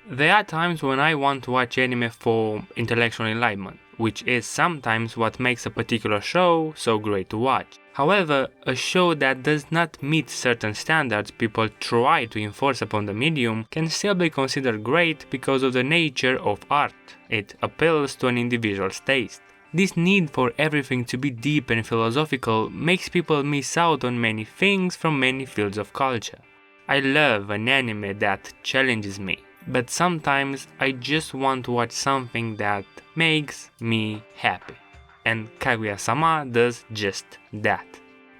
There are times when I want to watch anime for intellectual enlightenment, which is sometimes what makes a particular show so great to watch. However, a show that does not meet certain standards people try to enforce upon the medium can still be considered great because of the nature of art. It appeals to an individual's taste. This need for everything to be deep and philosophical makes people miss out on many things from many fields of culture. I love an anime that challenges me, but sometimes I just want to watch something that makes me happy. And Kaguya-sama does just that.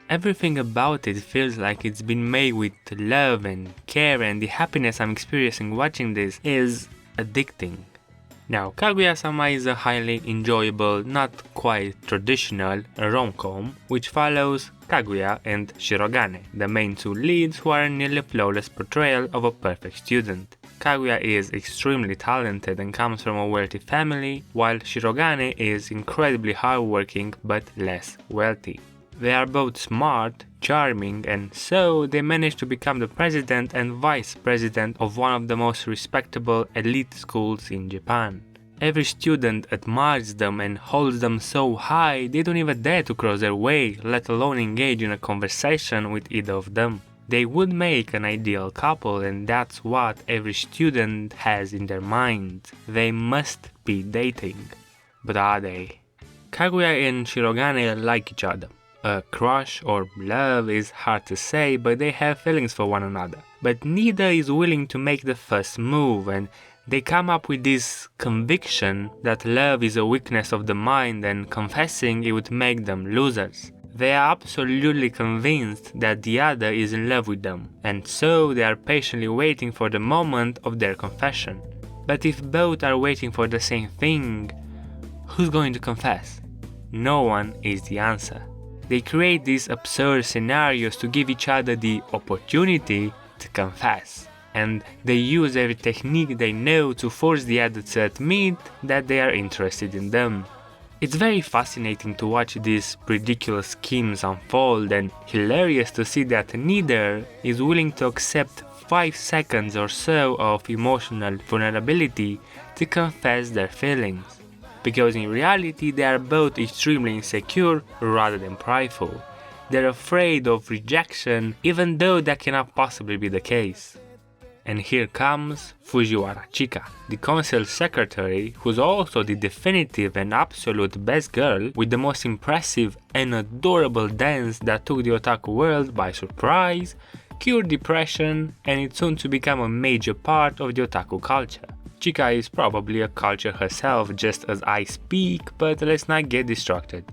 Everything about it feels like it's been made with love and care, and the happiness I'm experiencing watching this is addicting. Now, Kaguya-sama is a highly enjoyable, not quite traditional rom-com which follows Kaguya and Shirogane, the main two leads who are a nearly flawless portrayal of a perfect student. Kaguya is extremely talented and comes from a wealthy family, while Shirogane is incredibly hardworking but less wealthy. They are both smart, charming, and so they manage to become the president and vice president of one of the most respectable elite schools in Japan. Every student admires them and holds them so high they don't even dare to cross their way, let alone engage in a conversation with either of them. They would make an ideal couple, and that's what every student has in their mind. They must be dating. But are they? Kaguya and Shirogane like each other. A crush or love is hard to say, but they have feelings for one another. But neither is willing to make the first move, and they come up with this conviction that love is a weakness of the mind and confessing it would make them losers. They are absolutely convinced that the other is in love with them, and so they are patiently waiting for the moment of their confession. But if both are waiting for the same thing, who's going to confess? No one is the answer. They create these absurd scenarios to give each other the opportunity to confess, and they use every technique they know to force the other to admit that they are interested in them. It's very fascinating to watch these ridiculous schemes unfold, and hilarious to see that neither is willing to accept 5 seconds or so of emotional vulnerability to confess their feelings. Because in reality they are both extremely insecure rather than prideful. They're afraid of rejection even though that cannot possibly be the case. And here comes Fujiwara Chika, the council secretary who's also the definitive and absolute best girl with the most impressive and adorable dance that took the otaku world by surprise, cured depression, and it's soon to become a major part of the otaku culture. Chika is probably a culture herself just as I speak, but let's not get distracted.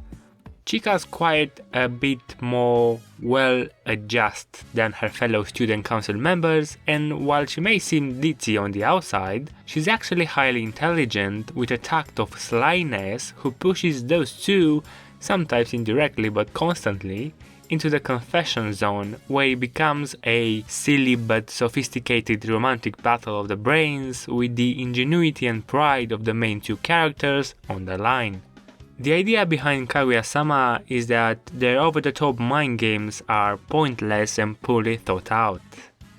Chika's quite a bit more well-adjusted than her fellow student council members, and while she may seem ditzy on the outside, she's actually highly intelligent with a tact of slyness who pushes those two, sometimes indirectly but constantly, into the confession zone, where it becomes a silly but sophisticated romantic battle of the brains with the ingenuity and pride of the main two characters on the line. The idea behind Kaguya-sama is that their over-the-top mind games are pointless and poorly thought out.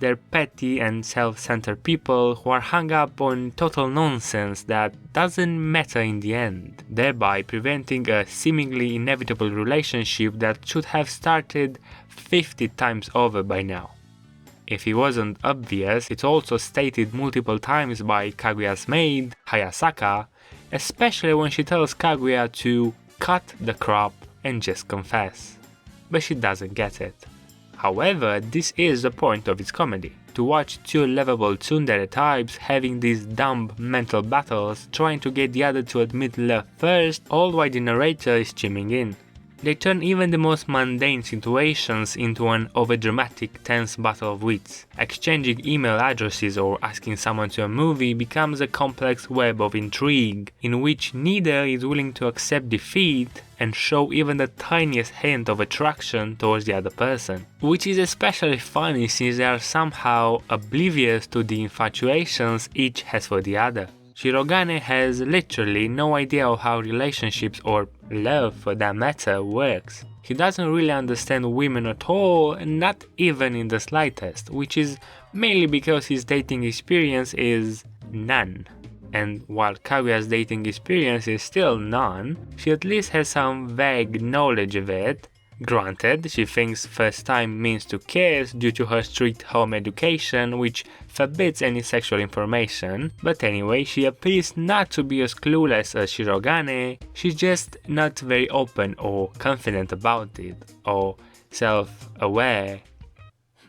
They're petty and self-centered people who are hung up on total nonsense that doesn't matter in the end, thereby preventing a seemingly inevitable relationship that should have started 50 times over by now. If it wasn't obvious, it's also stated multiple times by Kaguya's maid, Hayasaka, especially when she tells Kaguya to cut the crap and just confess. But she doesn't get it. However, this is the point of its comedy, to watch two lovable tsundere types having these dumb mental battles trying to get the other to admit love first, all while the narrator is chiming in. They turn even the most mundane situations into an overdramatic, tense battle of wits. Exchanging email addresses or asking someone to a movie becomes a complex web of intrigue, in which neither is willing to accept defeat and show even the tiniest hint of attraction towards the other person. Which is especially funny since they are somehow oblivious to the infatuations each has for the other. Shirogane has literally no idea of how relationships, or love for that matter, works. He doesn't really understand women at all, not even in the slightest, which is mainly because his dating experience is none. And while Kaguya's dating experience is still none, she at least has some vague knowledge of it. Granted, she thinks first time means to kiss due to her strict home education, which forbids any sexual information, but anyway, she appears not to be as clueless as Shirogane, she's just not very open or confident about it, or self-aware.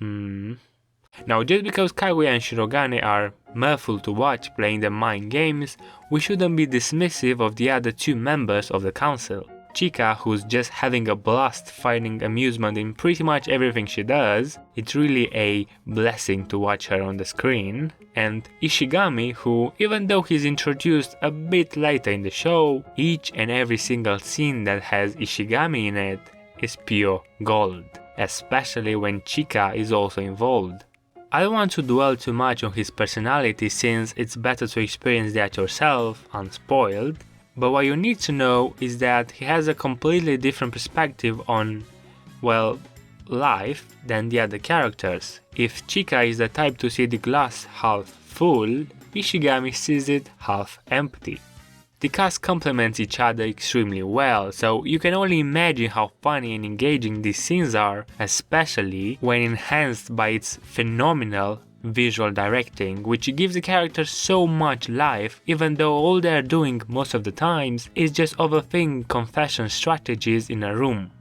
Now, just because Kaguya and Shirogane are mirthful to watch playing the mind games, we shouldn't be dismissive of the other two members of the council. Chika, who's just having a blast finding amusement in pretty much everything she does, it's really a blessing to watch her on the screen, and Ishigami, who, even though he's introduced a bit later in the show, each and every single scene that has Ishigami in it is pure gold, especially when Chika is also involved. I don't want to dwell too much on his personality since it's better to experience that yourself, unspoiled, but what you need to know is that he has a completely different perspective on, well, life than the other characters. If Chika is the type to see the glass half full, Ishigami sees it half empty. The cast complements each other extremely well, so you can only imagine how funny and engaging these scenes are, especially when enhanced by its phenomenal visual directing, which gives the characters so much life, even though all they are doing most of the times is just overthink confession strategies in a room.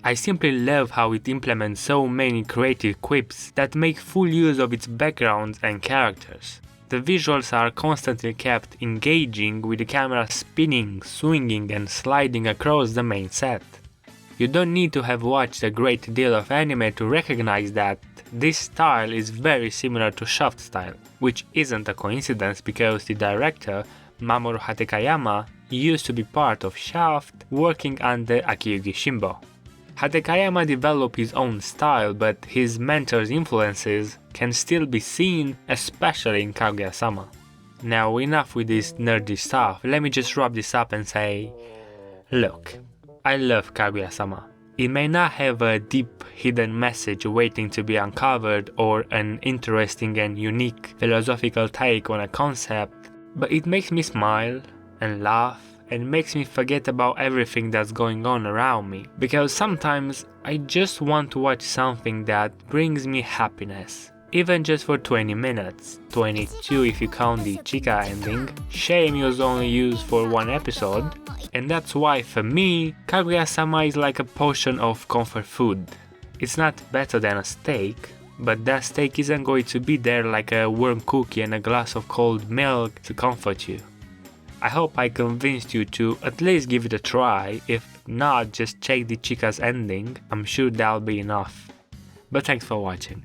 I simply love how it implements so many creative quips that make full use of its backgrounds and characters. The visuals are constantly kept engaging with the camera spinning, swinging and sliding across the main set. You don't need to have watched a great deal of anime to recognize that this style is very similar to Shaft style, which isn't a coincidence because the director, Mamoru Hatekayama, used to be part of Shaft, working under Akiyuki Shimbo. Hatekayama developed his own style, but his mentor's influences can still be seen, especially in Kaguya-sama. Now enough with this nerdy stuff, let me just wrap this up and say, look, I love Kaguya-sama. It may not have a deep hidden message waiting to be uncovered or an interesting and unique philosophical take on a concept, but it makes me smile and laugh and makes me forget about everything that's going on around me, because sometimes I just want to watch something that brings me happiness, even just for 20 minutes, 22 if you count the Chika ending. Shame was only used for one episode, and that's why for me, Kaguya-sama is like a portion of comfort food. It's not better than a steak, but that steak isn't going to be there like a warm cookie and a glass of cold milk to comfort you. I hope I convinced you to at least give it a try, if not just check the Chika's ending, I'm sure that'll be enough. But thanks for watching.